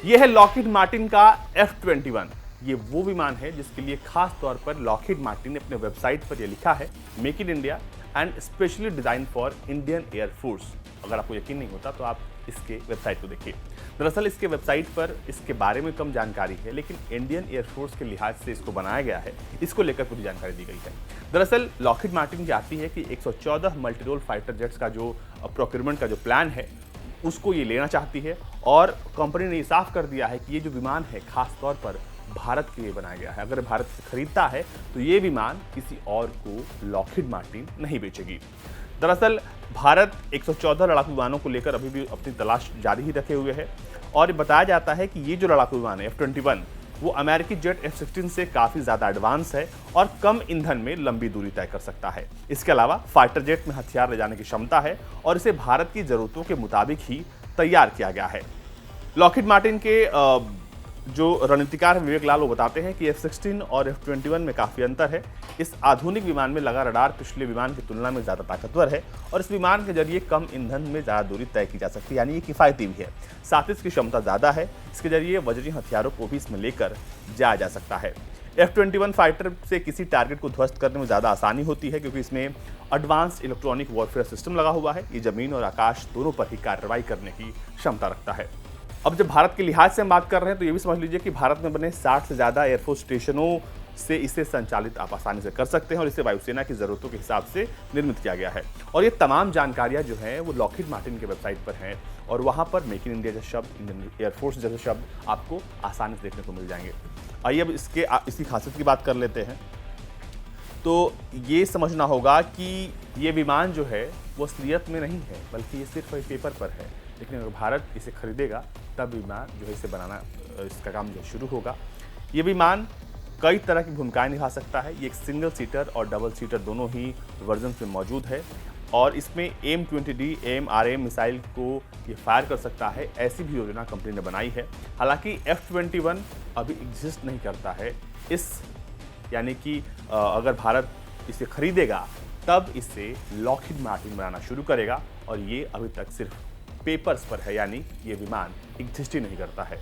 यह है Lockheed Martin का F-21। ये वो विमान है जिसके लिए खास तौर पर लॉकहीड मार्टिन ने अपने वेबसाइट पर यह लिखा है, make in India and specially design for Indian air force. अगर आपको यकीन नहीं होता तो आप इसके वेबसाइट को देखिए। दरअसल इसके वेबसाइट पर इसके बारे में कम जानकारी है, लेकिन इंडियन एयरफोर्स के लिहाज से इसको बनाया गया है, इसको लेकर पूरी जानकारी दी गई है। दरअसल लॉकहीड मार्टिन की आती है कि 114 मल्टीरोल फाइटर जेट्स का जो प्रोक्योरमेंट का जो प्लान है उसको ये लेना चाहती है, और कंपनी ने साफ कर दिया है कि ये जो विमान है खास तौर पर भारत के लिए बनाया गया है। अगर भारत से खरीदता है तो ये विमान किसी और को लॉकहीड मार्टिन नहीं बेचेगी। दरअसल भारत 114 लड़ाकू विमानों को लेकर अभी भी अपनी तलाश जारी ही रखे हुए है, और बताया जाता है कि ये जो लड़ाकू विमान है F-21 वो अमेरिकी जेट F-16 से काफी ज्यादा एडवांस है और कम ईंधन में लंबी दूरी तय कर सकता है। इसके अलावा फाइटर जेट में हथियार ले जाने की क्षमता है और इसे भारत की जरूरतों के मुताबिक ही तैयार किया गया है। लॉकहीड मार्टिन के जो रणनीतिकार विवेक लाल वो बताते हैं कि F-16 और F-21 में काफी अंतर है। इस आधुनिक विमान में लगा रडार पिछले विमान की तुलना में ज्यादा ताकतवर है, और इस विमान के जरिए कम ईंधन में ज्यादा दूरी तय की जा सकती है, यानी ये किफायती भी है। साथ ही इसकी क्षमता ज्यादा है, इसके जरिए वज्री हथियारों को भी इसमें लेकर जाया जा सकता है। F-21 फाइटर से किसी टारगेट को ध्वस्त करने में ज्यादा आसानी होती है, क्योंकि इसमें एडवांस इलेक्ट्रॉनिक वॉरफेयर सिस्टम लगा हुआ है। ये जमीन और आकाश दोनों पर ही कार्रवाई करने की क्षमता रखता है। अब जब भारत के लिहाज से हम बात कर रहे हैं तो ये भी समझ लीजिए कि भारत में बने 60 से ज़्यादा एयरफोर्स स्टेशनों से इसे संचालित आप आसानी से कर सकते हैं, और इसे वायुसेना की ज़रूरतों के हिसाब से निर्मित किया गया है। और ये तमाम जानकारियाँ जो हैं वो लॉकहीड मार्टिन के वेबसाइट पर हैं, और वहाँ पर मेक इन इंडिया जैसे शब्द, इंडियन एयरफोर्स जैसे शब्द आपको आसानी से देखने को मिल जाएंगे। आइए अब इसकी खासियत की बात कर लेते हैं। तो ये समझना होगा कि ये विमान जो है वो असलियत में नहीं है, बल्कि ये सिर्फ एक पेपर पर है। लेकिन अगर भारत इसे खरीदेगा तब विमान जो है इसे बनाना, इसका काम जो शुरू होगा। ये विमान कई तरह की भूमिकाएं निभा सकता है। ये एक सिंगल सीटर और डबल सीटर दोनों ही वर्जन में मौजूद है, और इसमें AIM-20D AIM-RM मिसाइल को ये फायर कर सकता है, ऐसी भी योजना कंपनी ने बनाई है। हालांकि F-21 अभी एग्जिस्ट नहीं करता है, यानी कि अगर भारत इसे खरीदेगा तब इसे लॉकहीड मार्टिन बनाना शुरू करेगा, और ये अभी तक सिर्फ पेपर्स पर है, यानी ये विमान एग्जिस्ट ही नहीं करता है।